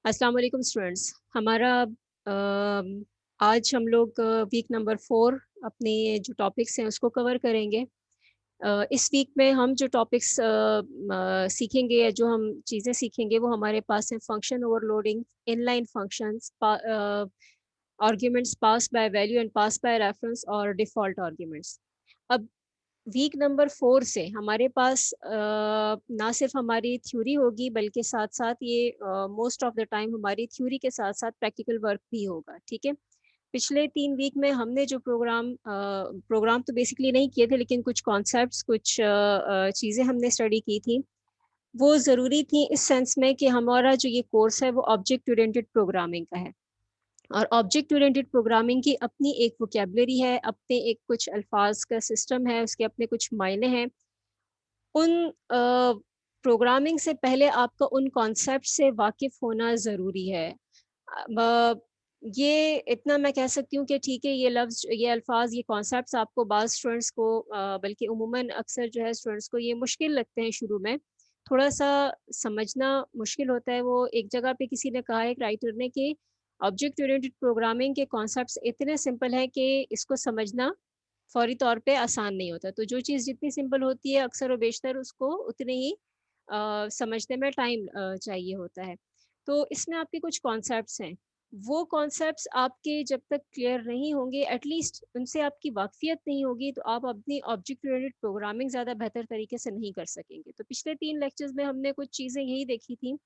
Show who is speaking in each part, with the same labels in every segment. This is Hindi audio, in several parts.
Speaker 1: अस्सलाम वालेकुम स्टूडेंट्स। हमारा आज हम लोग वीक नंबर 4 अपने जो टॉपिक्स हैं उसको कवर करेंगे। इस वीक में हम जो टॉपिक्स सीखेंगे या जो हम चीज़ें सीखेंगे वो हमारे पास हैं function overloading, inline functions, arguments pass by value and pass by reference और डिफ़ॉल्ट आर्ग्यूमेंट्स। अब वीक नंबर 4 से हमारे पास ना सिर्फ हमारी थ्योरी होगी बल्कि साथ-साथ ये मोस्ट ऑफ द टाइम हमारी थ्योरी के साथ-साथ प्रैक्टिकल वर्क भी होगा, ठीक है? पिछले 3 वीक में हमने जो प्रोग्राम तो बेसिकली नहीं किए थे लेकिन कुछ कॉन्सेप्ट्स, कुछ चीज़ें हमने स्टडी की थी। वो ज़रूरी थी इस सेंस में कि हमारा जो ये कोर्स है वो ऑब्जेक्ट ओरिएंटेड प्रोग्रामिंग का है। और ऑब्जेक्ट ओरिएंटेड प्रोग्रामिंग की अपनी एक वोकैब्युलरी है, अपने एक कुछ अल्फाज का सिस्टम है, उसके अपने कुछ मायने हैं। उन प्रोग्रामिंग से पहले आपका उन कॉन्सेप्ट से वाकिफ़ होना ज़रूरी है। ब ये इतना मैं कह सकती हूँ कि ठीक है, ये लफ्ज़, ये अल्फाज़, ये कॉन्सेप्ट्स आपको बाज़ स्टूडेंट्स को बल्कि उमूमन अक्सर जो है स्टूडेंट्स को ये मुश्किल लगते हैं शुरू में। थोड़ा-सा समझना मुश्किल होता है। वो एक जगह पे किसी ने कहा है, एक राइटर ने, कि ऑब्जेक्ट ओरिएंटेड प्रोग्रामिंग के कॉन्सेप्ट्स इतने सिंपल हैं कि इसको समझना फ़ौरी तौर पे आसान नहीं होता। तो जो चीज़ जितनी सिंपल होती है अक्सर व बेशतर उसको उतने ही समझने में टाइम चाहिए होता है। तो इसमें आपके कुछ कॉन्सेप्ट्स हैं। वो कॉन्सेप्ट्स आपके जब तक क्लियर नहीं होंगे, एट लीस्ट उनसे आपकी वाक़फ़ियत नहीं होगी, तो आप अपनी ऑब्जेक्ट ओरिएंटेड प्रोग्रामिंग ज़्यादा बेहतर तरीके से नहीं कर सकेंगे। तो पिछले 3 लेक्चर्स में हमने कुछ चीज़ें यही देखी थी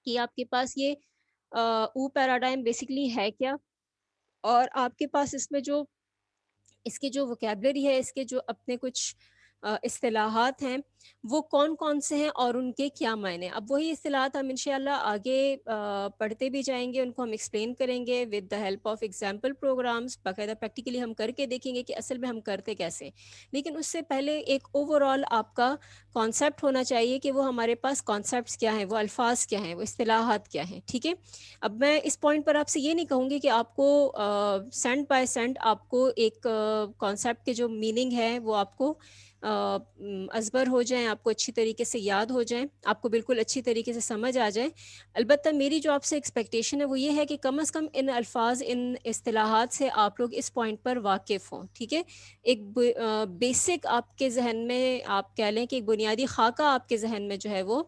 Speaker 1: कि आपके पास ये ऊ पैराडाइम बेसिकली है क्या? और आपके पास इसमें जो इसकी जो वोकैब्युलरी है, इसके जो अपने कुछ इस्तिलाहात हैं, वो कौन-कौन से हैं और उनके क्या मायने? अब वही इस्तिलाहात हम इंशाअल्लाह आगे पढ़ते भी जाएँगे, उनको हम एक्सप्लेन करेंगे with the help of example programs, बाकायदा प्रैक्टिकली हम करके देखेंगे कि असल में हम करते कैसे हैं। लेकिन उससे पहले एक ओवरऑल आपका कॉन्सेप्ट होना चाहिए कि वो हमारे पास कॉन्सेप्ट्स क्या हैं, वो अल्फ़ाज़ क्या हैं, वो इस्तिलाहात क्या हैं, ठीक है? अब मैं इस पॉइंट पर आपसे ये नहीं कहूँगी कि आपको सेंट बाय सेंट आपको एक कॉन्सेप्ट के जो मीनिंग है वो आपको अज़बर हो जाएँ, आपको अच्छी तरीके से याद हो जाएँ, आपको बिल्कुल अच्छी तरीके से समझ आ जाएँ। अलबत्ता मेरी जो आपसे एक्सपेक्टेशन है वो ये है कि कम से कम इन अल्फ़ाज़, इन इस्तिलाहात से आप लोग इस पॉइंट पर वाकिफ़ हों, ठीक है? एक बेसिक आपके ज़हन में, आप कह लें कि एक बुनियादी ख़ाका आपके ज़हन में जो है वो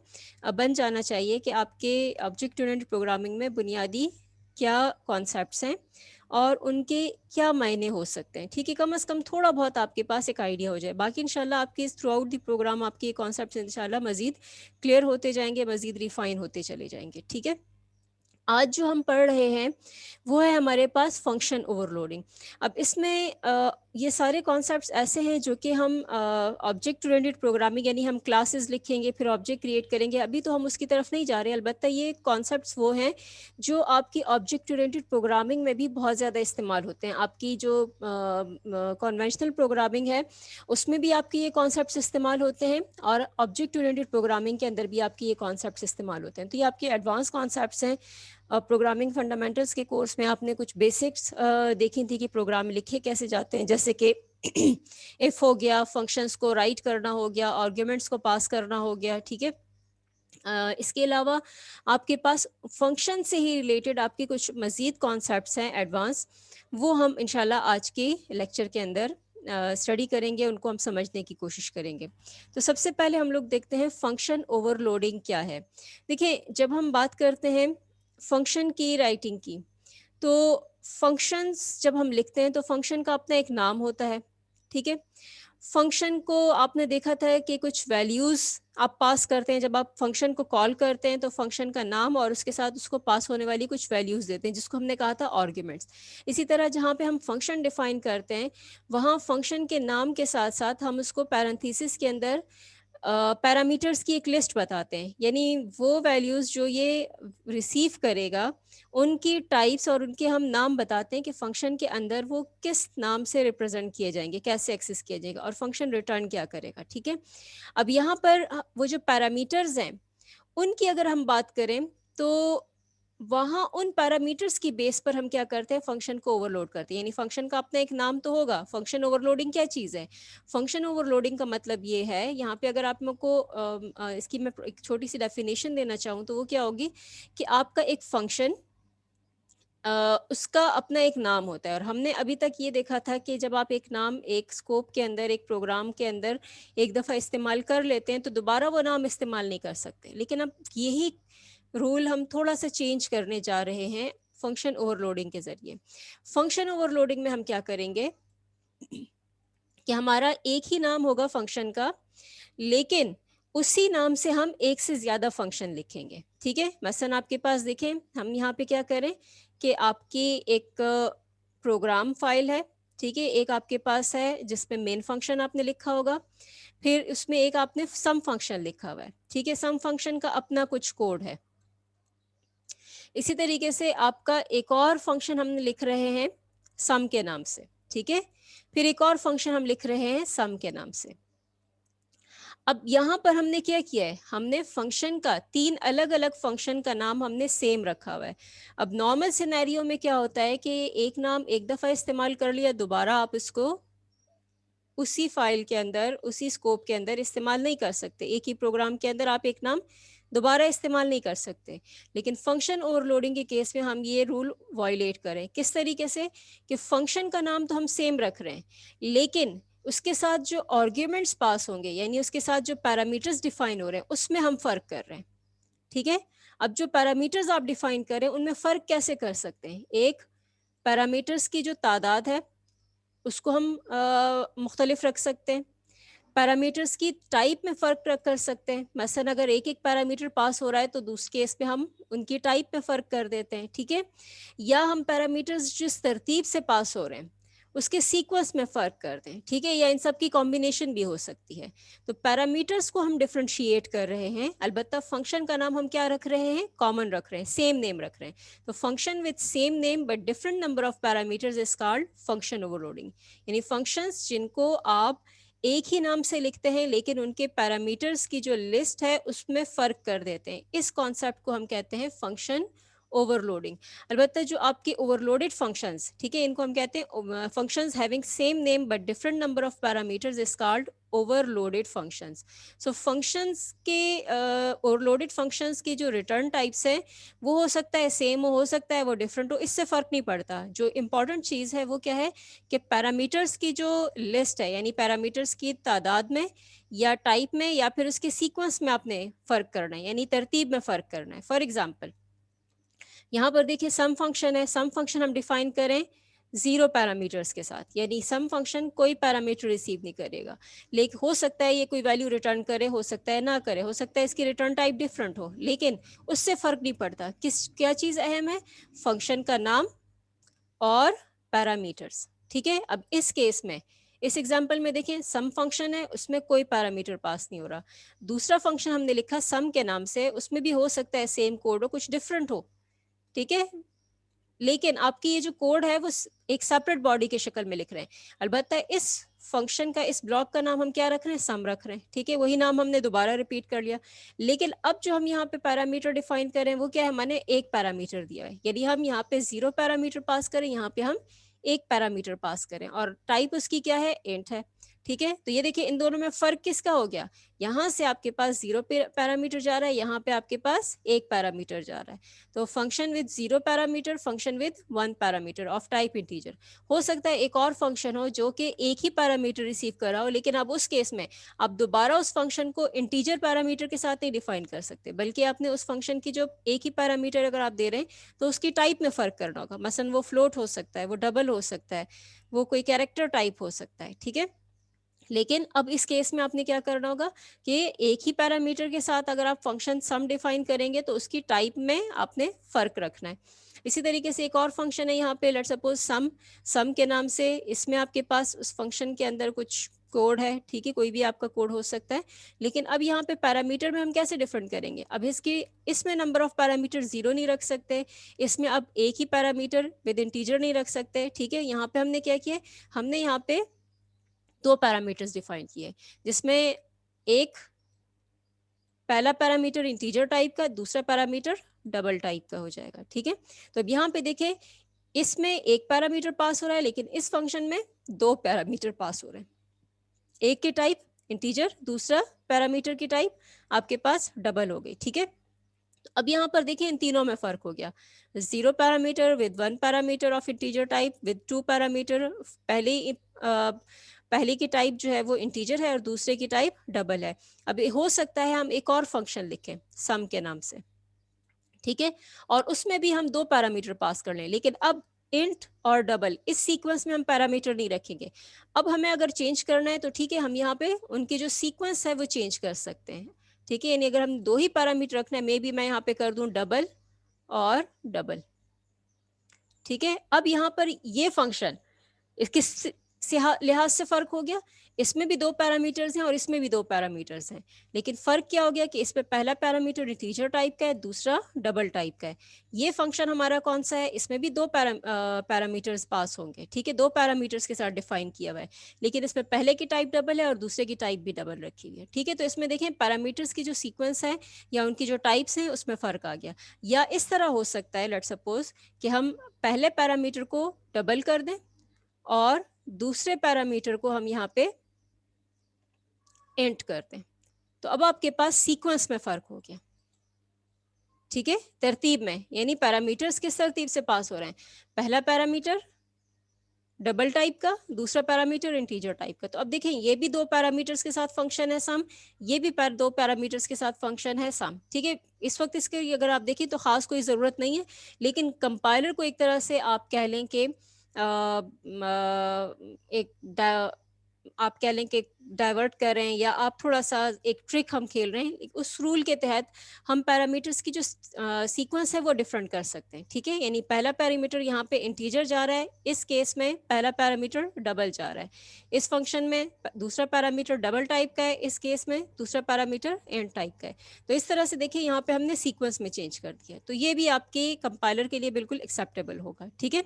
Speaker 1: बन जाना चाहिए कि आपके ऑब्जेक्ट ओरिएंटेड प्रोग्रामिंग में बुनियादी क्या कॉन्सेप्ट्स हैं और उनके क्या मायने हो सकते हैं, ठीक है? कम से कम थोड़ा बहुत आपके पास एक आइडिया हो जाए। बाकी इंशाल्लाह आपकी इस थ्रू आउट द प्रोग्राम आपके ये कॉन्सेप्ट्स इंशाल्लाह मज़ीद क्लियर होते जाएँगे, मज़ीद रिफ़ाइन होते चले जाएँगे, ठीक है? आज जो हम पढ़ रहे हैं वो है हमारे पास फंक्शन ओवरलोडिंग। अब इसमें ये सारे कॉन्सेप्ट्स ऐसे हैं जो कि हम ऑब्जेक्ट ओरिएंटेड प्रोग्रामिंग, यानी हम क्लासेस लिखेंगे फिर ऑब्जेक्ट क्रिएट करेंगे, अभी तो हम उसकी तरफ नहीं जा रहे हैं। अलबत्ता ये कॉन्सेप्ट्स वो हैं जो आपकी ऑब्जेक्ट ओरिएंटेड प्रोग्रामिंग में भी बहुत ज़्यादा इस्तेमाल होते हैं। आपकी जो कन्वेंशनल प्रोग्रामिंग है उसमें भी आपके ये कॉन्सेप्ट्स इस्तेमाल होते हैं और ऑब्जेक्ट ओरिएंटेड प्रोग्रामिंग के अंदर भी आपके ये कॉन्सेप्ट्स इस्तेमाल होते हैं। तो ये आपके एडवांस कॉन्सेप्ट्स हैं। प्रोग्रामिंग फंडामेंटल्स के कोर्स में आपने कुछ बेसिक्स देखी थी कि प्रोग्राम लिखे कैसे जाते हैं, जैसे कि इफ हो गया, फंक्शंस को राइट करना हो गया, आर्ग्यूमेंट्स को पास करना हो गया, ठीक है? इसके अलावा आपके पास फंक्शन से ही रिलेटेड आपके कुछ मज़ीद कॉन्सेप्ट्स हैं एडवांस, वो हम इंशाल्लाह आज के लेक्चर के अंदर स्टडी करेंगे, उनको हम समझने की कोशिश करेंगे। तो सबसे पहले हम लोग देखते हैं फंक्शन ओवरलोडिंग क्या है। देखिए, जब हम बात करते हैं फंक्शन की राइटिंग की, तो फंक्शंस जब हम लिखते हैं तो फंक्शन का अपना एक नाम होता है, ठीक है? फंक्शन को आपने देखा था कि कुछ वैल्यूज़ आप पास करते हैं, जब आप फंक्शन को कॉल करते हैं तो फंक्शन का नाम और उसके साथ उसको पास होने वाली कुछ वैल्यूज़ देते हैं, जिसको हमने कहा था आर्ग्यूमेंट्स। इसी तरह जहाँ पे हम फंक्शन डिफाइन करते हैं, वहाँ फंक्शन के नाम के साथ-साथ हम उसको पैरेंथेसिस के अंदर पैरामीटर्स की एक लिस्ट बताते हैं, यानी वो वैल्यूज़ जो ये रिसीव करेगा, उनकी टाइप्स और उनके हम नाम बताते हैं कि फंक्शन के अंदर वो किस नाम से रिप्रेजेंट किए जाएँगे, कैसे एक्सेस किया जाएगा और फंक्शन रिटर्न क्या करेगा, ठीक है? अब यहाँ पर वो जो पैरामीटर्स हैं, उनकी अगर हम बात करें तो वहाँ उन पैरामीटर्स की बेस पर हम क्या करते हैं, फंक्शन को ओवरलोड करते हैं। यानी फंक्शन का अपना एक नाम तो होगा। फंक्शन ओवरलोडिंग क्या चीज़ है? फंक्शन ओवरलोडिंग का मतलब ये है, यहाँ पे अगर आप मेरे को इसकी मैं एक छोटी सी डेफिनेशन देना चाहूँ तो वो क्या होगी कि आपका एक फंक्शन उसका अपना एक नाम होता है। और हमने अभी तक ये देखा था कि जब आप एक नाम एक स्कोप के अंदर, एक प्रोग्राम के अंदर एक दफ़ा इस्तेमाल कर लेते हैं तो दोबारा वो नाम इस्तेमाल नहीं कर सकते। लेकिन अब यही रूल हम थोड़ा सा चेंज करने जा रहे हैं फंक्शन ओवरलोडिंग के ज़रिए। फंक्शन ओवरलोडिंग में हम क्या करेंगे कि हमारा एक ही नाम होगा फंक्शन का, लेकिन उसी नाम से हम एक से ज़्यादा फंक्शन लिखेंगे। ठीक है, मसलन आपके पास देखें, हम यहाँ पे क्या करें कि आपकी एक प्रोग्राम फाइल है। ठीक है, एक आपके पास है जिसमें मेन फंक्शन आपने लिखा होगा, फिर उसमें एक आपने सम फंक्शन लिखा हुआ है। ठीक है, सम फंक्शन का अपना कुछ कोड है। इसी तरीके से आपका एक और फंक्शन हम लिख रहे हैं सम के नाम से। ठीक है, फिर एक और फंक्शन हम लिख रहे हैं सम के नाम से। अब यहाँ पर हमने क्या किया है, हमने फंक्शन का तीन अलग अलग फंक्शन का नाम हमने सेम रखा हुआ है। अब नॉर्मल सिनेरियो में क्या होता है कि एक नाम एक दफ़ा इस्तेमाल कर लिया, दोबारा आप इसको उसी फाइल के अंदर, उसी स्कोप के अंदर इस्तेमाल नहीं कर सकते। एक ही प्रोग्राम के अंदर आप एक नाम दोबारा इस्तेमाल नहीं कर सकते। लेकिन फंक्शन ओवरलोडिंग के केस में हम ये रूल वायलेट करें। किस तरीके से कि फंक्शन का नाम तो हम सेम रख रहे हैं, लेकिन उसके साथ जो आर्ग्यूमेंट्स पास होंगे, यानी उसके साथ जो पैरामीटर्स डिफाइन हो रहे हैं, उसमें हम फ़र्क कर रहे हैं। ठीक है, अब जो पैरामीटर्स आप डिफाइन करें उनमें फ़र्क कैसे कर सकते हैं? एक, पैरामीटर्स की जो तादाद है उसको हम मुख्तलिफ रख सकते हैं। पैरामीटर्स की टाइप में फ़र्क कर सकते हैं। मसलन अगर एक एक पैरामीटर पास हो रहा है तो दूसरे केस में हम उनकी टाइप में फ़र्क कर देते हैं। ठीक है, या हम पैरामीटर्स जिस तरतीब से पास हो रहे हैं उसके सीक्वेंस में फ़र्क कर दें। ठीक है, या इन सब की कॉम्बिनेशन भी हो सकती है। तो पैरामीटर्स को हम डिफ्रेंशिएट कर रहे हैं। अलबत्ता फंक्शन का नाम हम क्या रख रहे हैं, कॉमन रख रहे हैं, सेम नेम रख रहे हैं। तो function with same name but different number of parameters is called function overloading. यानी फंक्शंस जिनको आप एक ही नाम से लिखते हैं लेकिन उनके पैरामीटर्स की जो लिस्ट है उसमें फ़र्क कर देते हैं, इस कॉन्सेप्ट को हम कहते हैं फंक्शन ओवरलोडिंग। अलबत्ता जो आपके ओवरलोडेड फंक्शंस, ठीक है, इनको हम कहते हैं functions having same name but different number of parameters is called overloaded functions. So functions के ओवरलोडेड फंक्शंस की जो रिटर्न टाइप्स है वो हो सकता है सेम हो सकता है वो डिफरेंट हो, इससे फ़र्क नहीं पड़ता। जो इंपॉर्टेंट चीज़ है वो क्या है कि पैरामीटर्स की जो लिस्ट है, यानी पैरामीटर्स की तादाद में या टाइप में या फिर उसके सीक्वेंस में आपने फ़र्क करना है, यानी तरतीब में फ़र्क करना है। फॉर एग्जांपल यहाँ पर देखिए सम फंक्शन है, सम फंक्शन हम डिफाइन करें जीरो पैरामीटर्स के साथ, यानी सम फंक्शन कोई पैरामीटर रिसीव नहीं करेगा। लेकिन हो सकता है ये कोई वैल्यू रिटर्न करे, हो सकता है ना करे, हो सकता है इसकी रिटर्न टाइप डिफरेंट हो, लेकिन उससे फ़र्क नहीं पड़ता। किस क्या चीज़ अहम है, फंक्शन का नाम और पैरामीटर्स। ठीक है, अब इस केस में इस एग्जाम्पल में देखें सम फंक्शन है, उसमें कोई पैरामीटर पास नहीं हो रहा। दूसरा फंक्शन हमने लिखा सम के नाम से, उसमें भी हो सकता है सेम कोड हो, कुछ डिफरेंट हो। ठीक है, लेकिन आपकी ये जो कोड है वो एक सेपरेट बॉडी के शक्ल में लिख रहे हैं। अलबत्ता इस फंक्शन का, इस ब्लॉक का नाम हम क्या रख रहे हैं, सम रख रहे हैं। ठीक है, वही नाम हमने दोबारा रिपीट कर लिया। लेकिन अब जो हम यहाँ पे पैरामीटर डिफाइन करें वो क्या है, मैंने एक पैरामीटर दिया है। यदि हम यहाँ पे 0 पैरामीटर पास करें, यहाँ पे हम एक पैरामीटर पास करें और टाइप उसकी क्या है, इंट है। ठीक है, तो ये देखिए इन दोनों में फर्क किसका हो गया, यहाँ से आपके पास 0 पैरामीटर जा रहा है, यहाँ पे आपके पास एक पैरामीटर जा रहा है। तो function with 0 parameter, function with 1 parameter of type integer. हो सकता है एक और फंक्शन हो जो कि एक ही पैरामीटर रिसीव कर रहा हो, लेकिन अब उस केस में आप दोबारा उस फंक्शन को इंटीजर पैरामीटर के साथ नहीं डिफाइन कर सकते, बल्कि आपने उस फंक्शन की जो एक ही पैरामीटर अगर आप दे रहे हैं तो उसकी टाइप में फ़र्क करना होगा। मसलन वो फ्लोट हो सकता है, वो डबल हो सकता है, वो कोई कैरेक्टर टाइप हो सकता है। ठीक है, लेकिन अब इस केस में आपने क्या करना होगा कि एक ही पैरामीटर के साथ अगर आप फंक्शन सम डिफाइन करेंगे तो उसकी टाइप में आपने फ़र्क रखना है। इसी तरीके से एक और फंक्शन है यहाँ पे, लेट सपोज सम, सम के नाम से, इसमें आपके पास उस फंक्शन के अंदर कुछ कोड है। ठीक है, कोई भी आपका कोड हो सकता है, लेकिन अब यहाँ पे पैरामीटर में हम कैसे डिफरेंट करेंगे, अब इसकी इसमें नंबर ऑफ पैरामीटर 0 नहीं रख सकते, इसमें अब एक ही पैरामीटर विद इंटीजर नहीं रख सकते। ठीक है, यहाँ पे हमने क्या किया, हमने यहाँ पे दो पैरामीटर्स डिफाइन किए, जिसमें एक पहला पैरामीटर इंटीजर टाइप का, दूसरा पैरामीटर डबल टाइप का हो जाएगा, ठीक है। तो अब यहाँ पे देखें, इसमें एक पैरामीटर पास हो रहा है, लेकिन इस फंक्शन में दो पैरामीटर पास हो रहे हैं। एक की टाइप इंटीजर, दूसरा पैरामीटर की टाइप आपके पास डबल हो गई, ठीक है। तो अब यहाँ पर देखिए इन तीनों में फर्क हो गया, 0 parameter with 1 parameter of integer type with 2 parameter. पहले की टाइप जो है वो इंटीजर है और दूसरे की टाइप डबल है। अब हो सकता है हम एक और फंक्शन लिखें सम के नाम से, ठीक है, और उसमें भी हम दो पैरामीटर पास कर लें, लेकिन अब इंट और डबल इस सीक्वेंस में हम पैरामीटर नहीं रखेंगे। अब हमें अगर चेंज करना है तो ठीक है, हम यहाँ पे उनकी जो सीक्वेंस है वो चेंज कर सकते हैं, ठीक है। यानी अगर हम दो ही पैरामीटर रखना है, मे बी मैं यहाँ पे कर दूं डबल और डबल, ठीक है। अब यहाँ पर ये फंक्शन किस लिहाज से फर्क हो गया, इसमें भी दो पैरामीटर्स हैं और इसमें भी दो पैरामीटर्स हैं, लेकिन फर्क क्या हो गया कि इस पे पहला पैरामीटर इंटीजर टाइप का है, दूसरा डबल टाइप का है। ये फंक्शन हमारा कौन सा है, इसमें भी दो पैरामीटर्स पास होंगे, ठीक है, दो पैरामीटर्स के साथ डिफाइन किया हुआ है, लेकिन इसमें पहले की टाइप डबल है और दूसरे की टाइप भी डबल रखी हुई है, ठीक है। तो इसमें देखें पैरामीटर्स की जो सीक्वेंस है या उनकी जो टाइप्स हैं उसमें फर्क आ गया। या इस तरह हो सकता है, लेट्स सपोज कि हम पहले पैरामीटर को डबल कर दें और दूसरे पैरामीटर को हम यहाँ पे इंट करते हैं, तो अब आपके पास सीक्वेंस में फर्क हो गया, ठीक है, तरतीब में, यानी पैरामीटर्स किस तरतीब से पास हो रहे हैं, पहला पैरामीटर डबल टाइप का, दूसरा पैरामीटर इंटीजर टाइप का। तो अब देखें ये भी दो पैरामीटर्स के साथ फंक्शन है सम, ये भी दो पैरामीटर्स के साथ फंक्शन है सम, ठीक है। इस वक्त इसके अगर आप देखें तो खास कोई ज़रूरत नहीं है, लेकिन कंपाइलर को एक तरह से आप कह लें कि एक आप कह लें कि डाइवर्ट कर रहे हैं, या आप थोड़ा सा एक ट्रिक हम खेल रहे हैं, उस रूल के तहत हम पैरामीटर्स की जो सीक्वेंस है वो डिफरेंट कर सकते हैं, ठीक है। यानी पहला पैरामीटर यहाँ पे इंटीजर जा रहा है, इस केस में पहला पैरामीटर डबल जा रहा है, इस फंक्शन में दूसरा पैरामीटर डबल टाइप का है, इस केस में दूसरा पैरामीटर इंट टाइप का है। तो इस तरह से देखिए यहाँ पे हमने सीक्वेंस में चेंज कर दिया, तो ये भी आपके कंपाइलर के लिए बिल्कुल एक्सेप्टेबल होगा, ठीक है।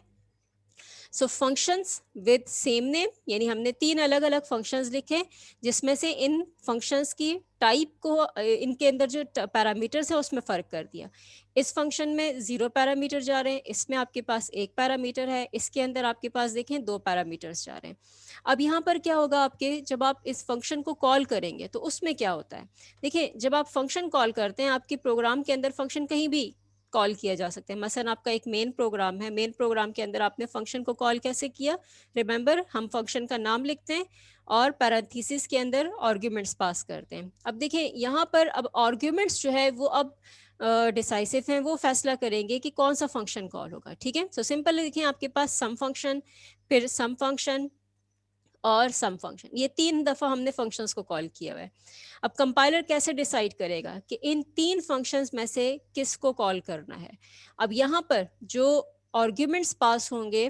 Speaker 1: सो फंक्शंस विद सेम नेम, यानी हमने तीन अलग अलग फंक्शंस लिखे जिसमें से इन फंक्शंस की टाइप को इनके अंदर जो पैरामीटर्स है उसमें फ़र्क कर दिया। इस फंक्शन में 0 पैरामीटर जा रहे हैं, इसमें आपके पास एक पैरामीटर है, इसके अंदर आपके पास देखें दो पैरामीटर्स जा रहे हैं। अब यहाँ पर क्या होगा आपके, जब आप इस फंक्शन को कॉल करेंगे तो उसमें क्या होता है, देखिए जब आप फंक्शन कॉल करते हैं आपके प्रोग्राम के अंदर फंक्शन कहीं भी कॉल किया जा सकता है। मसलन आपका एक मेन प्रोग्राम है, मेन प्रोग्राम के अंदर आपने फंक्शन को कॉल कैसे किया, रिमेंबर हम फंक्शन का नाम लिखते हैं और पैरेंथेसिस के अंदर आर्ग्यूमेंट्स पास करते हैं। अब देखिए यहाँ पर अब आर्ग्यूमेंट्स जो है वो अब डिसाइसिव हैं, वो फैसला करेंगे कि कौन सा फंक्शन कॉल होगा, ठीक है। सो सिंपल देखिए आपके पास सम फंक्शन, फिर सम फंक्शन और सम फंक्शन, ये तीन दफ़ा हमने फंक्शंस को कॉल किया हुआ है। अब कंपाइलर कैसे डिसाइड करेगा कि इन तीन फंक्शंस में से किसको कॉल करना है। अब यहाँ पर जो आर्ग्यूमेंट्स पास होंगे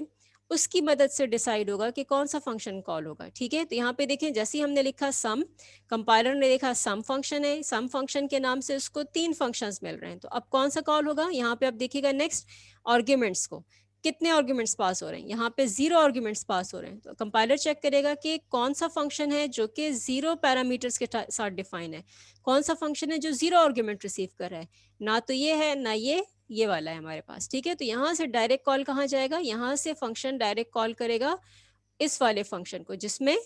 Speaker 1: उसकी मदद से डिसाइड होगा कि कौन सा फंक्शन कॉल होगा, ठीक है। तो यहाँ पे देखें जैसे ही हमने लिखा सम, कंपाइलर ने देखा सम फंक्शन है, सम फंक्शन के नाम से उसको तीन फंक्शंस मिल रहे हैं, तो अब कौन सा कॉल होगा, यहाँ पे आप देखिएगा नेक्स्ट आर्ग्यूमेंट्स को, कितने आर्ग्यूमेंट्स पास हो रहे हैं, यहाँ पे 0 आर्ग्यूमेंट्स पास हो रहे हैं। तो कंपाइलर चेक करेगा कि कौन सा फंक्शन है जो कि 0 पैरामीटर्स के साथ डिफाइन है, कौन सा फंक्शन है जो 0 आर्ग्यूमेंट रिसीव कर रहा है, ना तो ये है ना ये वाला है हमारे पास, ठीक है। तो यहाँ से डायरेक्ट कॉल कहाँ जाएगा, यहाँ से फंक्शन डायरेक्ट कॉल करेगा इस वाले फंक्शन को जिसमें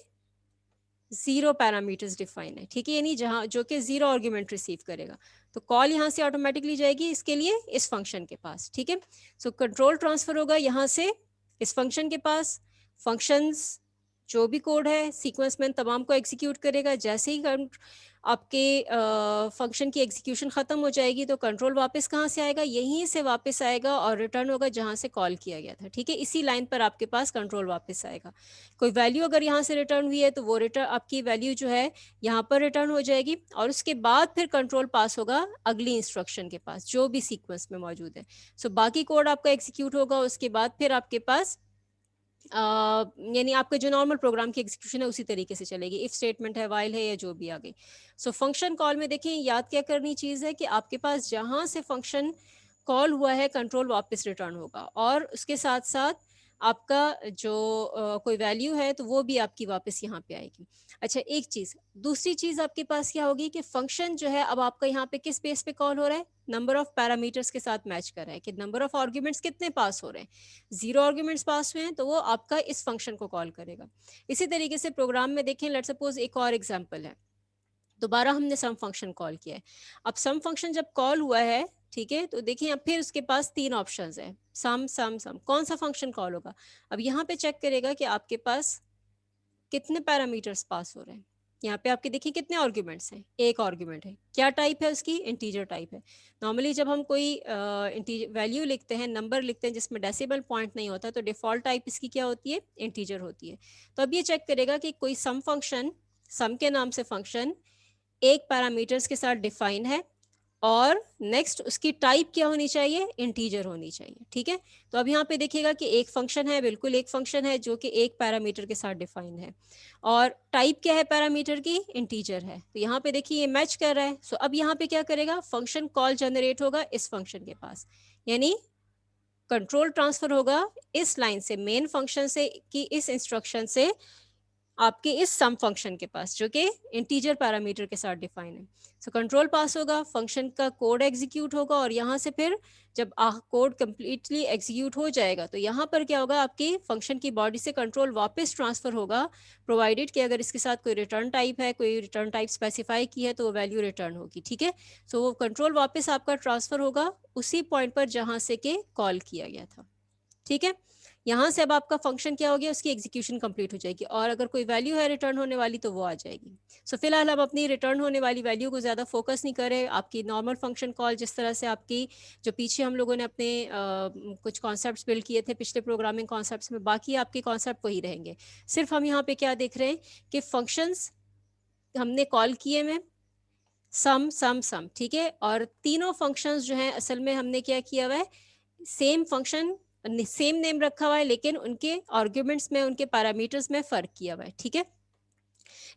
Speaker 1: 0 पैरामीटर्स डिफाइन है, ठीक है, यानी जहाँ जो कि 0 आर्ग्यूमेंट रिसीव करेगा, तो कॉल यहाँ से ऑटोमेटिकली जाएगी इसके लिए इस फंक्शन के पास, ठीक है। सो कंट्रोल ट्रांसफर होगा यहाँ से इस फंक्शन के पास, फंक्शंस जो भी कोड है सीक्वेंस में तमाम को एग्जीक्यूट करेगा। जैसे ही आपके फंक्शन की एग्जीक्यूशन ख़त्म हो जाएगी तो कंट्रोल वापस कहाँ से आएगा, यहीं से वापस आएगा और रिटर्न होगा जहाँ से कॉल किया गया था, ठीक है। इसी लाइन पर आपके पास कंट्रोल वापस आएगा। कोई वैल्यू अगर यहाँ से रिटर्न हुई है तो वो रिटर्न आपकी वैल्यू जो है यहाँ पर रिटर्न हो जाएगी और उसके बाद फिर कंट्रोल पास होगा अगली इंस्ट्रक्शन के पास जो भी सीक्वेंस में मौजूद है। सो बाकी कोड आपका एग्जीक्यूट होगा, उसके बाद फिर आपके पास यानी आपका जो नॉर्मल प्रोग्राम की एग्जीक्यूशन है उसी तरीके से चलेगी, इफ स्टेटमेंट है, वाइल है या जो भी आ गई। सो फंक्शन कॉल में देखें याद क्या करनी चीज़ है कि आपके पास जहाँ से फंक्शन कॉल हुआ है कंट्रोल वापस रिटर्न होगा और उसके साथ साथ आपका जो कोई वैल्यू है तो वो भी आपकी वापस यहाँ पे आएगी। अच्छा, एक चीज, दूसरी चीज आपके पास क्या होगी कि फंक्शन जो है अब आपका यहाँ पे किस बेस पे कॉल हो रहा है, नंबर ऑफ पैरामीटर्स के साथ मैच कर रहा है कि नंबर ऑफ आर्ग्यूमेंट्स कितने पास हो रहे हैं। 0 आर्ग्यूमेंट्स पास हुए हैं तो वो आपका इस फंक्शन को कॉल करेगा। इसी तरीके से प्रोग्राम में देखें, लेट्स सपोज एक और एग्जांपल है, दोबारा हमने सम फंक्शन कॉल किया है। अब सम फंक्शन जब कॉल हुआ है, ठीक है, तो देखिए अब फिर उसके पास 3 ऑप्शंस है, सम सम सम, कौन सा फंक्शन कॉल होगा। अब यहाँ पे चेक करेगा कि आपके पास कितने पैरामीटर्स पास हो रहे हैं। यहाँ पे आपके देखिए कितने आर्ग्यूमेंट्स हैं, एक आर्ग्यूमेंट है, क्या टाइप है उसकी, इंटीजर टाइप है। नॉर्मली जब हम कोई वैल्यू लिखते हैं, नंबर लिखते हैं जिसमें डेसिमल पॉइंट नहीं होता, तो डिफॉल्ट टाइप इसकी क्या होती है, इंटीजर होती है। तो अब ये चेक करेगा कि कोई सम फंक्शन, सम के नाम से फंक्शन एक पैरामीटर्स के साथ डिफाइन है और नेक्स्ट उसकी टाइप क्या होनी चाहिए, इंटीजर होनी चाहिए। ठीक है, तो अब यहाँ पे देखिएगा कि एक फंक्शन है, बिल्कुल एक फंक्शन है जो कि एक पैरामीटर के साथ डिफाइन है और टाइप क्या है पैरामीटर की, इंटीजर है। तो यहाँ पे देखिए ये मैच कर रहा है। सो अब यहाँ पे क्या करेगा, फंक्शन कॉल जनरेट होगा इस फंक्शन के पास, यानी कंट्रोल ट्रांसफर होगा इस लाइन से, मेन फंक्शन से कि इस इंस्ट्रक्शन से आपके इस सम फंक्शन के पास जो कि इंटीजर पैरामीटर के साथ डिफाइन है। सो कंट्रोल पास होगा, फंक्शन का कोड एग्जीक्यूट होगा और यहाँ से फिर जब कोड कंप्लीटली एग्जीक्यूट हो जाएगा तो यहाँ पर क्या होगा, आपकी फंक्शन की बॉडी से कंट्रोल वापस ट्रांसफर होगा, प्रोवाइडेड कि अगर इसके साथ कोई रिटर्न टाइप है, कोई रिटर्न टाइप स्पेसिफाई की है तो वो वैल्यू रिटर्न होगी। ठीक है, सो वो कंट्रोल वापस आपका ट्रांसफर होगा उसी पॉइंट पर जहाँ से के कॉल किया गया था। ठीक है, यहाँ से अब आपका फंक्शन क्या हो गया, उसकी एग्जीक्यूशन कंप्लीट हो जाएगी और अगर कोई वैल्यू है रिटर्न होने वाली तो वो आ जाएगी। सो फिलहाल हम अपनी रिटर्न होने वाली वैल्यू को ज़्यादा फोकस नहीं करें, आपकी नॉर्मल फंक्शन कॉल जिस तरह से आपकी जो पीछे हम लोगों ने अपने कुछ कॉन्सेप्ट्स बिल्ड किए थे पिछले प्रोग्रामिंग कॉन्सेप्ट्स में, बाकी आपके कॉन्सेप्ट वही रहेंगे। सिर्फ हम यहाँ पे क्या देख रहे हैं कि फंक्शंस हमने कॉल किए में सम सम सम, ठीक है, और तीनों फंक्शंस जो हैं असल में हमने क्या किया हुआ है, सेम फंक्शन सेम नेम रखा हुआ है लेकिन उनके आर्ग्यूमेंट्स में, उनके पैरामीटर्स में फर्क किया हुआ है। ठीक है,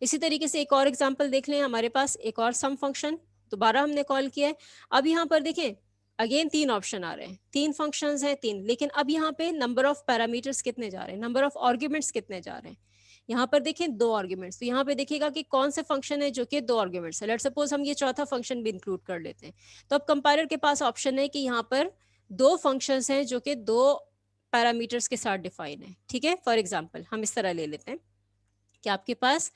Speaker 1: इसी तरीके से एक और एग्जांपल देख लें, हमारे पास एक और सम फंक्शन दोबारा हमने कॉल किया है। अब यहाँ पर देखें अगेन 3 ऑप्शन आ रहे हैं, 3 फंक्शंस हैं 3, लेकिन अब यहाँ पे नंबर ऑफ पैरामीटर्स कितने जा रहे हैं, नंबर ऑफ आर्ग्यूमेंट्स कितने जा रहे हैं। यहाँ पर देखें 2 आर्ग्यूमेंट्स, तो यहाँ पे देखिएगा कि कौन से फंक्शन है जो कि 2 आर्ग्यूमेंट्स है। लेट सपोज हम ये चौथा फंक्शन भी इंक्लूड कर लेते हैं, तो अब कंपाइलर के पास ऑप्शन है कि यहाँ पर 2 फंक्शंस हैं जो कि 2 पैरामीटर्स के साथ डिफाइन है। ठीक है, फॉर एग्जाम्पल हम इस तरह ले लेते हैं कि आपके पास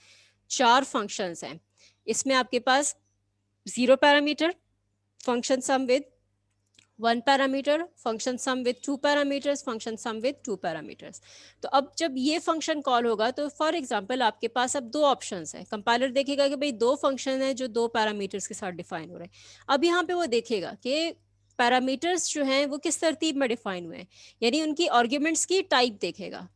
Speaker 1: 4 फंक्शंस हैं, इसमें आपके पास 0 parameter function sum with 1 parameter, function sum with 2 parameters, function sum with 2 parameters. तो अब जब ये फंक्शन कॉल होगा तो फॉर एग्जांपल आपके पास अब 2 ऑप्शंस हैं, कंपाइलर देखेगा कि भाई 2 फंक्शन है जो 2 पैरामीटर्स के साथ डिफाइन हो रहे हैं। अब यहाँ पे वो देखेगा कि पैरामीटर्स जो हैं वो किस तरतीब में डिफाइन हुए हैं, यानी उनकी आर्ग्यूमेंट्स की टाइप देखेगा।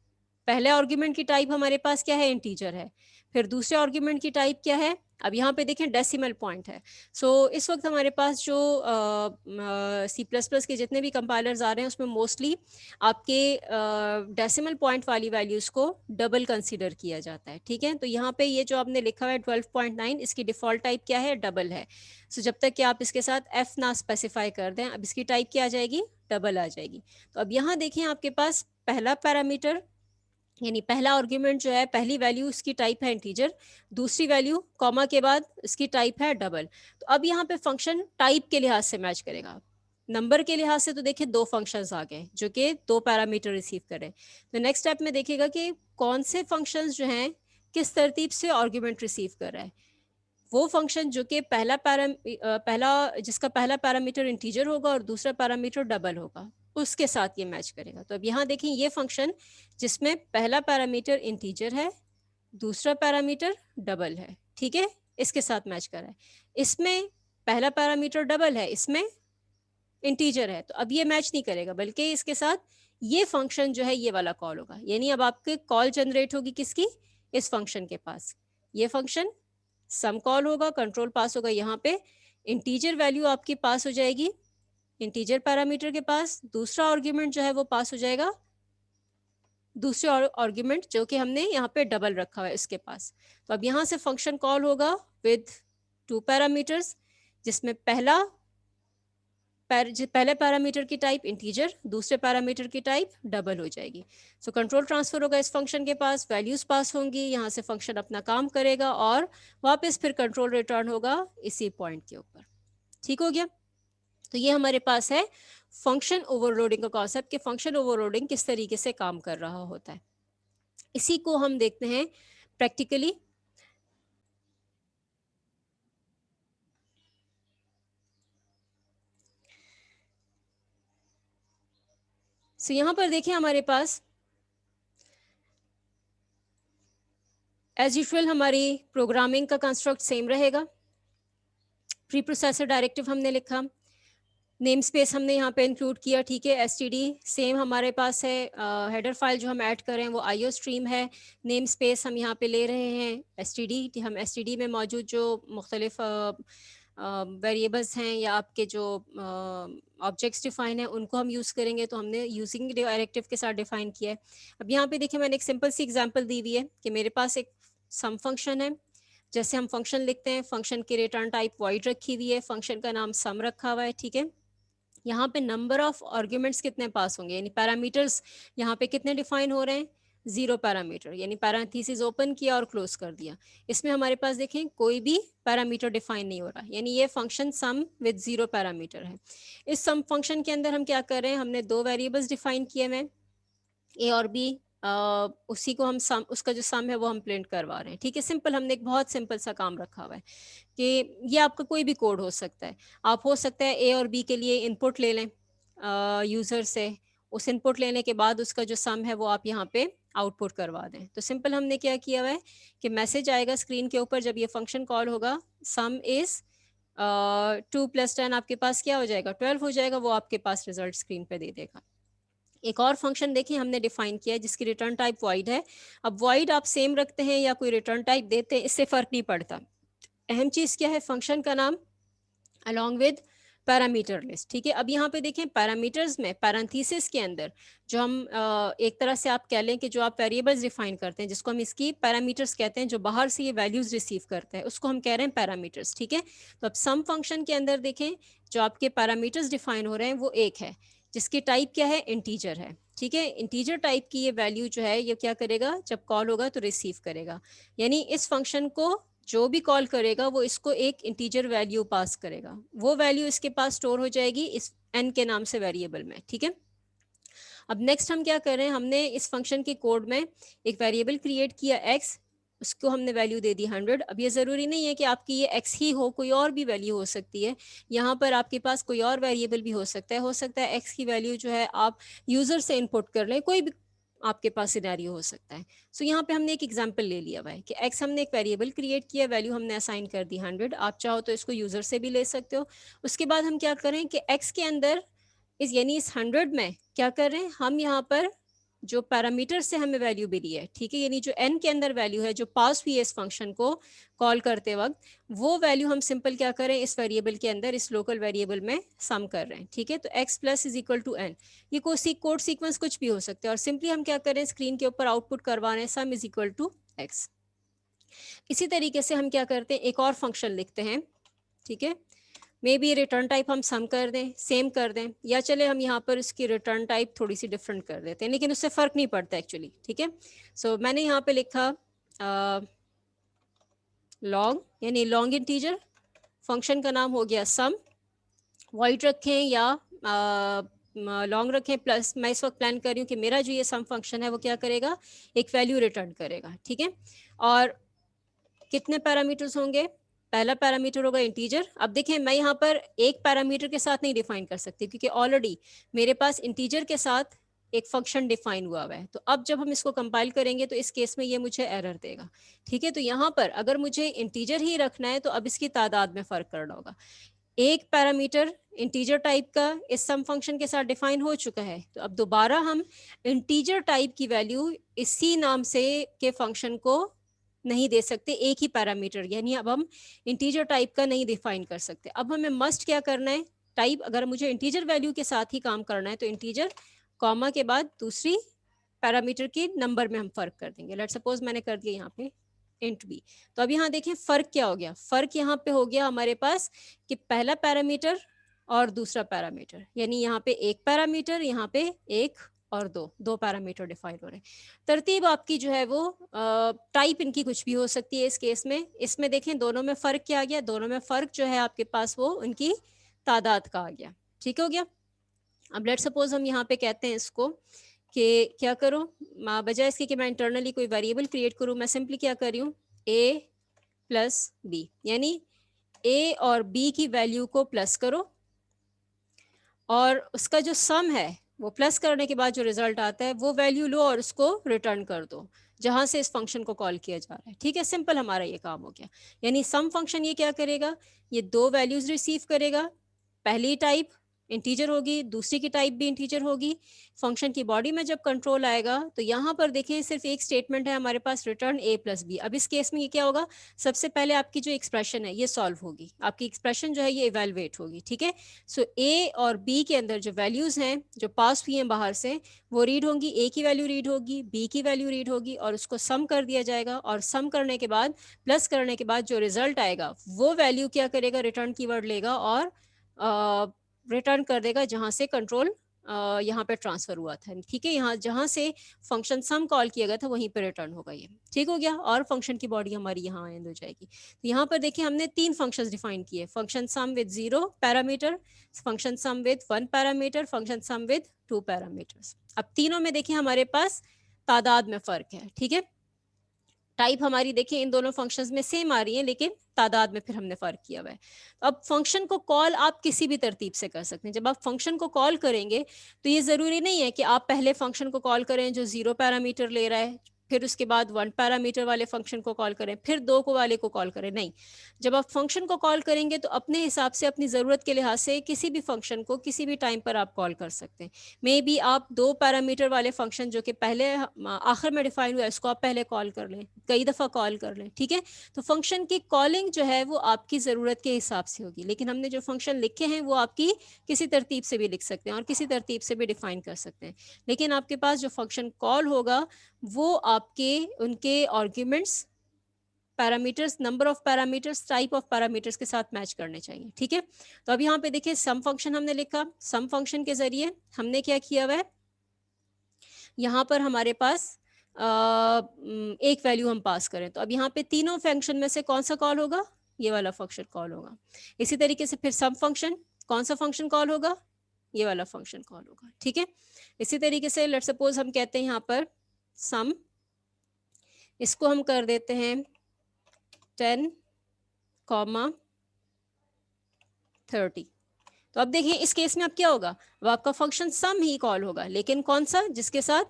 Speaker 1: पहले आर्ग्यूमेंट की टाइप हमारे पास क्या है, इंटीजर है, फिर दूसरे आर्ग्यूमेंट की टाइप क्या है, अब यहाँ पे देखें डेसिमल पॉइंट है। सो इस वक्त हमारे पास जो C++ के जितने भी कंपाइलर्स आ रहे हैं उसमें मोस्टली आपके डेसिमल पॉइंट वाली वैल्यूज़ को डबल कंसीडर किया जाता है। ठीक है, तो यहाँ पे ये जो आपने लिखा हुआ है 12.9, इसकी डिफ़ॉल्ट टाइप क्या है, डबल है। सो जब तक कि आप इसके साथ F ना स्पेसिफाई कर दें, अब इसकी टाइप क्या आ जाएगी, डबल आ जाएगी। तो अब यहाँ देखें आपके पास पहला पैरामीटर यानी पहला आर्ग्यूमेंट जो है, पहली वैल्यू उसकी टाइप है इंटीजर, दूसरी वैल्यू कॉमा के बाद इसकी टाइप है डबल। तो अब यहाँ पे फंक्शन टाइप के लिहाज से मैच करेगा। नंबर के लिहाज से तो देखिए 2 फंक्शंस आ गए जो कि 2 पैरामीटर रिसीव करें। तो नेक्स्ट स्टेप में देखिएगा कि कौन से फंक्शंस जो हैं किस तरतीब से आर्ग्यूमेंट रिसीव कर रहा है। वो फंक्शन जो कि जिसका पहला पैरामीटर इंटीजर होगा और दूसरा पैरामीटर डबल होगा, उसके साथ ये मैच करेगा। तो अब यहाँ देखें ये फंक्शन जिसमें पहला पैरामीटर इंटीजर है, दूसरा पैरामीटर डबल है, ठीक है, इसके साथ मैच कर रहा है। इसमें पहला पैरामीटर डबल है, इसमें इंटीजर है, तो अब ये मैच नहीं करेगा, बल्कि इसके साथ ये फंक्शन जो है ये वाला कॉल होगा। यानी अब आपके कॉल जनरेट होगी किसकी, इस फंक्शन के पास। ये फंक्शन सम कॉल होगा, कंट्रोल पास होगा, यहाँ पे इंटीजर वैल्यू आपकी पास हो जाएगी इंटीजर पैरामीटर के पास, दूसरा आर्ग्यूमेंट जो है वो पास हो जाएगा दूसरे आर्ग्यूमेंट जो कि हमने यहाँ पे डबल रखा हुआ है इसके पास। तो अब यहाँ से फंक्शन कॉल होगा विद 2 पैरामीटर्स, जिसमें पहला पहले पैरामीटर की टाइप इंटीजर, दूसरे पैरामीटर की टाइप डबल हो जाएगी। सो कंट्रोल ट्रांसफर होगा इस फंक्शन के पास, वैल्यूज पास होंगी, यहाँ से फंक्शन अपना काम करेगा और वापस फिर कंट्रोल रिटर्न होगा इसी पॉइंट के ऊपर। ठीक हो गया। तो ये हमारे पास है फंक्शन ओवरलोडिंग का कॉन्सेप्ट कि फंक्शन ओवरलोडिंग किस तरीके से काम कर रहा होता है। इसी को हम देखते हैं प्रैक्टिकली। सो यहां पर देखिए हमारे पास एज यूजुअल हमारी प्रोग्रामिंग का कंस्ट्रक्ट सेम रहेगा। प्री प्रोसेसर डायरेक्टिव हमने लिखा, नेम स्पेस हमने यहाँ पे इंक्लूड किया, ठीक है। एसटीडी सेम हमारे पास है, हेडर फाइल जो हम ऐड कर रहे हैं वो आईओ स्ट्रीम है। नेम स्पेस हम यहाँ पे ले रहे हैं एसटीडी, हम एसटीडी में मौजूद जो मुख्तलिफ वेरिएबल्स हैं या आपके जो ऑब्जेक्ट्स डिफाइन है उनको हम यूज़ करेंगे, तो हमने यूजिंग डायरेक्टिव के साथ डिफाइन किया है। अब यहाँ पे देखिए मैंने एक सिंपल सी एग्जांपल दी हुई है कि मेरे पास एक सम फंक्शन है। जैसे हम फंक्शन लिखते हैं, फंक्शन की रिटर्न टाइप वॉइड रखी हुई है, फंक्शन का नाम सम रखा हुआ है, ठीक है। यहाँ पे नंबर ऑफ आर्ग्यूमेंट्स कितने पास होंगे, यानी पैरामीटर्स यहाँ पे कितने डिफाइन हो रहे हैं, 0 पैरामीटर, यानी पैरेंथेसिस ओपन किया और क्लोज कर दिया। इसमें हमारे पास देखें कोई भी पैरामीटर डिफाइन नहीं हो रहा, यानी ये फंक्शन सम विद 0 पैरामीटर है। इस सम फंक्शन के अंदर हम क्या कर रहे हैं, हमने 2 वेरिएबल्स डिफाइन किए हैं, ए और बी। उसी को हम सम, उसका जो सम है वो हम प्रिंट करवा रहे हैं, ठीक है। सिंपल, हमने एक बहुत सिंपल सा काम रखा हुआ है कि ये आपका कोई भी कोड हो सकता है। आप हो सकता है ए और बी के लिए इनपुट ले लें यूज़र से, उस इनपुट लेने के बाद उसका जो सम है वो आप यहाँ पे आउटपुट करवा दें। तो सिंपल हमने क्या किया हुआ है कि मैसेज आएगा स्क्रीन के ऊपर जब ये फंक्शन कॉल होगा, सम इज़ 2 + 10, आपके पास क्या हो जाएगा, 12 हो जाएगा, वो आपके पास रिजल्ट स्क्रीन पे दे देगा। एक और फंक्शन देखिए हमने डिफाइन किया है जिसकी रिटर्न टाइप वॉइड है। अब वॉइड आप सेम रखते हैं या कोई रिटर्न टाइप देते हैं, इससे फर्क नहीं पड़ता। अहम चीज क्या है, फंक्शन का नाम अलॉन्ग विद पैरामीटर लिस्ट, ठीक है। अब यहाँ पे देखें पैरामीटर्स में पैरेंथेसिस के अंदर जो हम एक तरह से आप कह लें कि जो आप वेरिएबल्स डिफाइन करते हैं जिसको हम इसकी पैरामीटर्स कहते हैं, जो बाहर से ये वैल्यूज रिसीव करते हैं उसको हम कह रहे हैं पैरामीटर्स, ठीक है। तो अब सम फंक्शन के अंदर देखें जो आपके पैरामीटर्स डिफाइन हो रहे हैं वो एक है जिसकी टाइप क्या है, इंटीजर है, ठीक है। इंटीजर टाइप की ये वैल्यू जो है ये क्या करेगा, जब कॉल होगा तो रिसीव करेगा, यानी इस फंक्शन को जो भी कॉल करेगा वो इसको एक इंटीजर वैल्यू पास करेगा, वो वैल्यू इसके पास स्टोर हो जाएगी इस n के नाम से वेरिएबल में, ठीक है। अब नेक्स्ट हम क्या कर रहे हैं, हमने इस फंक्शन के कोड में एक वेरिएबल क्रिएट किया x, उसको हमने वैल्यू दे दी 100। अब ये ज़रूरी नहीं है कि आपकी ये x ही हो, कोई और भी वैल्यू हो सकती है, यहाँ पर आपके पास कोई और वेरिएबल भी हो सकता है x की वैल्यू जो है आप यूज़र से इनपुट कर लें, कोई भी आपके पास सिनेरियो हो सकता है। सो यहाँ पे हमने एक एग्जांपल ले लिया हुआ है कि x हमने एक वेरिएबल क्रिएट किया, वैल्यू हमने असाइन कर दी 100, आप चाहो तो इसको यूज़र से भी ले सकते हो। उसके बाद हम क्या करें कि x के अंदर यानी इस 100 में क्या कर रहे हैं हम, यहाँ पर जो पैरामीटर से हमें वैल्यू मिली है, ठीक है, यानी जो n के अंदर वैल्यू है जो पास हुई है इस फंक्शन को कॉल करते वक्त, वो वैल्यू हम सिंपल क्या करें इस वेरिएबल के अंदर, इस लोकल वेरिएबल में सम कर रहे हैं, ठीक है। तो x plus is equal to n, ये कोड सीक्वेंस कुछ भी हो सकते हैं और सिंपली हम क्या करें स्क्रीन के ऊपर आउटपुट करवा रहे हैं sum is equal to x। इसी तरीके से हम क्या करते हैं एक और फंक्शन लिखते हैं, ठीक है। मे बी रिटर्न टाइप हम सम कर दें, सेम कर दें, या चले हम यहाँ पर इसकी रिटर्न टाइप थोड़ी सी डिफरेंट कर देते हैं, लेकिन उससे फ़र्क नहीं पड़ता एक्चुअली, ठीक है। सो मैंने यहाँ पे लिखा लॉन्ग, यानी लॉन्ग इंटीजर, फंक्शन का नाम हो गया सम, वॉइड रखें या लॉन्ग रखें, प्लस मैं इस वक्त प्लान कर रही हूँ कि मेरा जो ये सम फंक्शन है वो क्या करेगा, एक वैल्यू रिटर्न करेगा, ठीक है। और कितने पैरामीटर्स होंगे, पहला पैरामीटर होगा इंटीजर। अब देखें मैं यहाँ पर एक पैरामीटर के साथ नहीं डिफाइन कर सकती क्योंकि ऑलरेडी मेरे पास इंटीजर के साथ एक फंक्शन डिफाइन हुआ है। तो अब जब हम इसको कंपाइल करेंगे तो इस केस में ये मुझे एरर देगा, ठीक है। तो यहाँ पर अगर मुझे इंटीजर ही रखना है तो अब इसकी तादाद में फर्क करना होगा। एक पैरामीटर इंटीजर टाइप का इस सम फंक्शन के साथ डिफाइन हो चुका है, तो अब दोबारा हम इंटीजर टाइप की वैल्यू इसी नाम से के फंक्शन को नहीं दे सकते, एक ही पैरामीटर, यानी अब हम इंटीजर टाइप का नहीं डिफाइन कर सकते। अब हमें मस्ट क्या करना है, टाइप अगर मुझे इंटीजर वैल्यू के साथ ही काम करना है तो इंटीजर कॉमा के बाद दूसरी पैरामीटर के नंबर में हम फर्क कर देंगे। लेट सपोज मैंने कर दिया यहाँ पे इंट बी, तो अब यहाँ देखें फर्क क्या हो गया, फर्क यहाँ पे हो गया हमारे पास कि पहला पैरामीटर और दूसरा पैरामीटर, यानी यहाँ पे एक पैरामीटर, यहाँ पे एक और दो पैरामीटर डिफाइन हो रहे हैं। तरतीब आपकी जो है वो टाइप इनकी कुछ भी हो सकती है इस केस में। इसमें देखें दोनों में फर्क क्या आ गया, दोनों में फर्क जो है आपके पास वो उनकी तादाद का आ गया। ठीक हो गया। अब लेट सपोज हम यहाँ पे कहते हैं इसको कि क्या करो, बजाय इसके कि मैं इंटरनली कोई वेरिएबल क्रिएट करूँ, मैं सिंपली क्या कर रही हूँ, ए प्लस बी, यानी ए और बी की वैल्यू को प्लस करो और उसका जो सम है वो प्लस करने के बाद जो रिजल्ट आता है वो वैल्यू लो और उसको रिटर्न कर दो जहां से इस फंक्शन को कॉल किया जा रहा है। ठीक है, सिंपल हमारा ये काम हो गया। यानी सम फंक्शन ये क्या करेगा, ये दो वैल्यूज रिसीव करेगा, पहली टाइप इंटीजर होगी, दूसरी की टाइप भी इंटीजर होगी। फंक्शन की बॉडी में जब कंट्रोल आएगा तो यहाँ पर देखें सिर्फ एक स्टेटमेंट है हमारे पास, रिटर्न ए प्लस बी। अब इस केस में ये क्या होगा, सबसे पहले आपकी जो एक्सप्रेशन है ये सॉल्व होगी, आपकी एक्सप्रेशन जो है ये इवेलुएट होगी। ठीक है, सो ए और बी के अंदर जो वैल्यूज हैं जो पास हुई हैं बाहर से वो रीड होंगी, ए की वैल्यू रीड होगी, बी की वैल्यू रीड होगी और उसको सम कर दिया जाएगा और सम करने के बाद प्लस करने के बाद जो रिजल्ट आएगा वो वैल्यू क्या करेगा, रिटर्न कीवर्ड लेगा और रिटर्न कर देगा जहां से कंट्रोल यहाँ पे ट्रांसफर हुआ था। ठीक है, यहाँ जहां से फंक्शन सम कॉल किया गया था वहीं पे रिटर्न होगा ये। ठीक हो गया, और फंक्शन की बॉडी हमारी यहाँ एंड हो जाएगी। तो यहाँ पर देखिए हमने तीन फंक्शंस डिफाइन किए, function sum with 0 parameter, function sum with 1 parameter, function sum with 2 parameters. अब तीनों में देखिए हमारे पास तादाद में फर्क है। ठीक है, टाइप हमारी देखिए इन दोनों फंक्शंस में सेम आ रही है लेकिन तादाद में फिर हमने फर्क किया हुआ है। अब फंक्शन को कॉल आप किसी भी तरतीब से कर सकते हैं। जब आप फंक्शन को कॉल करेंगे तो ये जरूरी नहीं है कि आप पहले फंक्शन को कॉल करें जो 0 पैरामीटर ले रहा है, फिर उसके बाद 1 पैरामीटर वाले फंक्शन को कॉल करें, फिर 2 को वाले को कॉल करें। नहीं, जब आप फंक्शन को कॉल करेंगे तो अपने हिसाब से अपनी ज़रूरत के लिहाज से किसी भी फंक्शन को किसी भी टाइम पर आप कॉल कर सकते हैं। मे बी आप 2 पैरामीटर वाले फंक्शन जो कि पहले आखिर में डिफाइन हुआ है उसको आप पहले कॉल कर लें, कई दफ़ा कॉल कर लें। ठीक है, तो फंक्शन की कॉलिंग जो है वो आपकी ज़रूरत के हिसाब से होगी, लेकिन हमने जो फंक्शन लिखे हैं वो आपकी किसी तरतीब से भी लिख सकते हैं और किसी तरतीब से भी डिफाइन कर सकते हैं। लेकिन आपके पास जो फंक्शन कॉल होगा वो आपके उनके arguments, parameters, number of parameters, type of parameters के साथ मैच करने चाहिए। ठीक है, तो अब यहाँ पे देखिए सम फंक्शन हमने लिखा, सम फंक्शन के जरिए हमने क्या किया हुआ है, यहाँ पर हमारे पास एक वैल्यू हम पास करें तो अब यहाँ पे तीनों फंक्शन में से कौन सा कॉल होगा, ये वाला फंक्शन कॉल होगा। इसी तरीके से फिर सब फंक्शन, कौन सा फंक्शन कॉल होगा, ये वाला फंक्शन कॉल होगा। ठीक है, इसी तरीके से लेट्स सपोज हम कहते हैं यहाँ पर सम, इसको हम कर देते हैं 10, 30। तो अब देखिए इस केस में अब क्या होगा, अब आपका फंक्शन सम ही कॉल होगा, लेकिन कौन सा, जिसके साथ,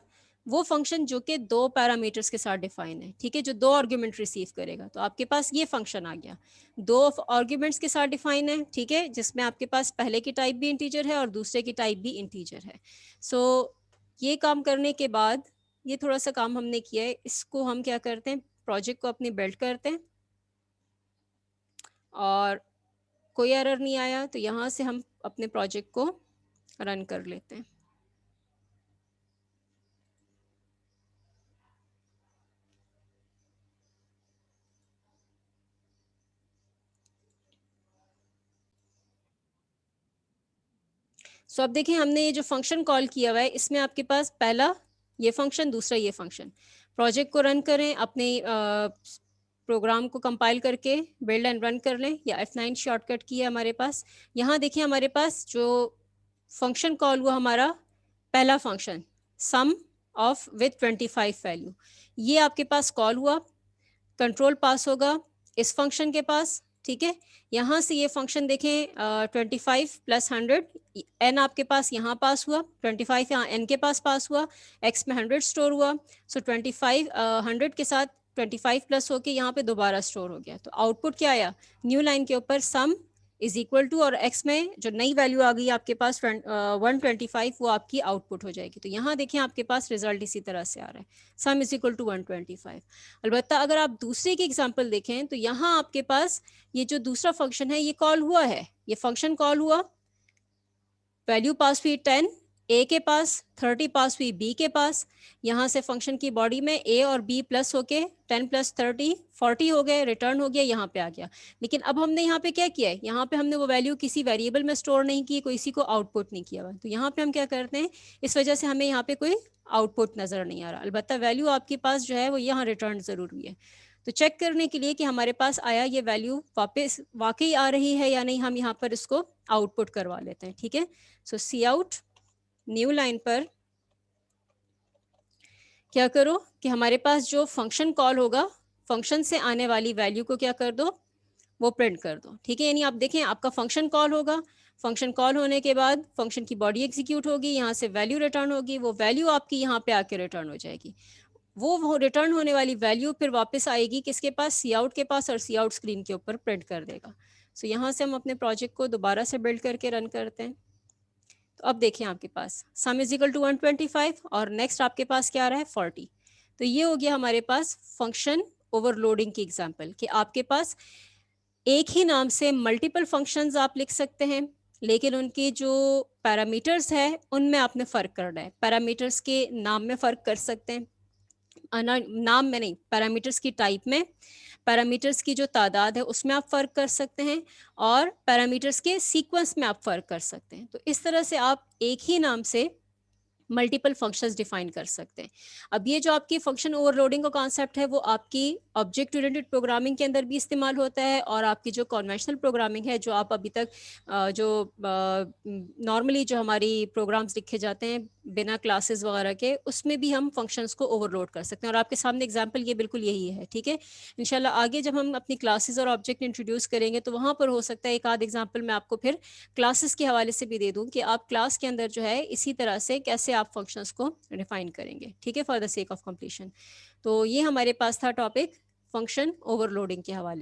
Speaker 1: वो फंक्शन जो कि 2 पैरामीटर्स के साथ डिफाइन है। ठीक है, जो 2 आर्ग्यूमेंट रिसीव करेगा। तो आपके पास ये फंक्शन आ गया, 2 आर्ग्यूमेंट्स के साथ डिफाइन है। ठीक है, जिसमें आपके पास पहले की टाइप भी इंटीजर है और दूसरे की टाइप भी इंटीजर है। सो ये काम करने के बाद, ये थोड़ा सा काम हमने किया है, इसको हम क्या करते हैं, प्रोजेक्ट को अपनी बिल्ड करते हैं और कोई एरर नहीं आया तो यहाँ से हम अपने प्रोजेक्ट को रन कर लेते हैं। सो अब देखिए हमने ये जो फंक्शन कॉल किया हुआ है इसमें आपके पास पहला ये फंक्शन, दूसरा ये फंक्शन। प्रोजेक्ट को रन करें, अपने प्रोग्राम को कंपाइल करके बिल्ड एंड रन कर लें, या F9 शॉर्टकट की है हमारे पास। यहाँ देखिए हमारे पास जो फंक्शन कॉल हुआ हमारा पहला function sum of with 25 value, ये आपके पास कॉल हुआ, कंट्रोल पास होगा इस फंक्शन के पास। ठीक है, यहाँ से ये फंक्शन देखें 25 प्लस 100, एन आपके पास यहाँ पास हुआ, 25 यहाँ एन के पास हुआ, एक्स में 100 स्टोर हुआ। सो 25 100 के साथ 25 प्लस होके यहाँ पे दोबारा स्टोर हो गया। तो आउटपुट क्या आया, न्यू लाइन के ऊपर सम इज इक्वल टू, और एक्स में जो नई वैल्यू आ गई आपके पास 125, वो आपकी आउटपुट हो जाएगी। तो यहाँ देखिए आपके पास रिजल्ट इसी तरह से आ रहा है, सम इज इक्वल टू 125। अलबत्ता अगर आप दूसरे की एग्जांपल देखें तो यहाँ आपके पास ये जो दूसरा फंक्शन है ये कॉल हुआ है, ये फंक्शन कॉल हुआ, वैल्यू पास हुई 10, ए के पास, 30 पास हुई बी के पास, यहाँ से फंक्शन की बॉडी में ए और बी प्लस होके 10 + 30 40 हो गए, रिटर्न हो गया, यहाँ पे आ गया। लेकिन अब हमने यहाँ पे क्या किया है, यहाँ पे हमने वो वैल्यू किसी वेरिएबल में स्टोर नहीं की, कोई इसी को आउटपुट नहीं किया हुआ। तो यहाँ पे हम क्या करते हैं, इस वजह से हमें यहाँ पे कोई आउटपुट नजर नहीं आ रहा, अलबत्ता वैल्यू आपके पास जो है वो यहाँ रिटर्न जरूर हुई है। तो चेक करने के लिए कि हमारे पास आया ये वैल्यू वापस वाकई आ रही है या नहीं, हम यहाँ पर इसको आउटपुट करवा लेते हैं। ठीक है, सो सी आउट, न्यू लाइन पर क्या करो कि हमारे पास जो फंक्शन कॉल होगा, फंक्शन से आने वाली वैल्यू को क्या कर दो, वो प्रिंट कर दो। ठीक है, यानी आप देखें आपका फंक्शन कॉल होगा, फंक्शन कॉल होने के बाद फंक्शन की बॉडी एग्जीक्यूट होगी, यहाँ से वैल्यू रिटर्न होगी, वो वैल्यू आपकी यहाँ पे आके रिटर्न हो जाएगी। वो रिटर्न होने वाली वैल्यू फिर वापस आएगी किसके पास, सी आउट के पास, और सी आउट स्क्रीन के ऊपर प्रिंट कर देगा। सो यहाँ से हम अपने प्रोजेक्ट को दोबारा से बिल्ड करके रन करते हैं। तो अब देखें आपके पास सम इज इक्वल टू 125 और नेक्स्ट आपके पास क्या आ रहा है 40। तो ये हो गया हमारे पास फंक्शन ओवरलोडिंग की एग्जांपल कि आपके पास एक ही नाम से मल्टीपल फंक्शंस आप लिख सकते हैं, लेकिन उनके जो पैरामीटर्स है उनमें आपने फ़र्क करना है। पैरामीटर्स के नाम में फ़र्क कर सकते हैं, नाम में नहीं, पैरामीटर्स की टाइप में, पैरामीटर्स की जो तादाद है उसमें आप फ़र्क कर सकते हैं, और पैरामीटर्स के सीक्वेंस में आप फ़र्क कर सकते हैं। तो इस तरह से आप एक ही नाम से मल्टीपल फंक्शंस डिफाइन कर सकते हैं। अब ये जो आपकी फंक्शन ओवरलोडिंग का कॉन्सेप्ट है वो आपकी ऑब्जेक्ट ओरिएंटेड प्रोग्रामिंग के अंदर भी इस्तेमाल होता है, और आपकी जो कन्वेंशनल प्रोग्रामिंग है जो आप अभी तक जो नॉर्मली जो हमारी प्रोग्राम्स लिखे जाते हैं बिना क्लासेस वगैरह के, उसमें भी हम फंक्शंस को ओवरलोड कर सकते हैं। और आपके सामने एग्जाम्पल ये बिल्कुल यही है। ठीक है, इंशाल्लाह आगे जब हम अपनी क्लासेस और ऑब्जेक्ट इंट्रोड्यूस करेंगे तो वहाँ पर हो सकता है एक आध एग्जाम्पल मैं आपको फिर क्लासेस के हवाले से भी दे दूँ कि आप क्लास के अंदर जो है इसी तरह से कैसे आप फंक्शंस को डिफाइन करेंगे। ठीक है, for the sake of completion. तो ये हमारे पास था टॉपिक फंक्शन ओवरलोडिंग के हवाले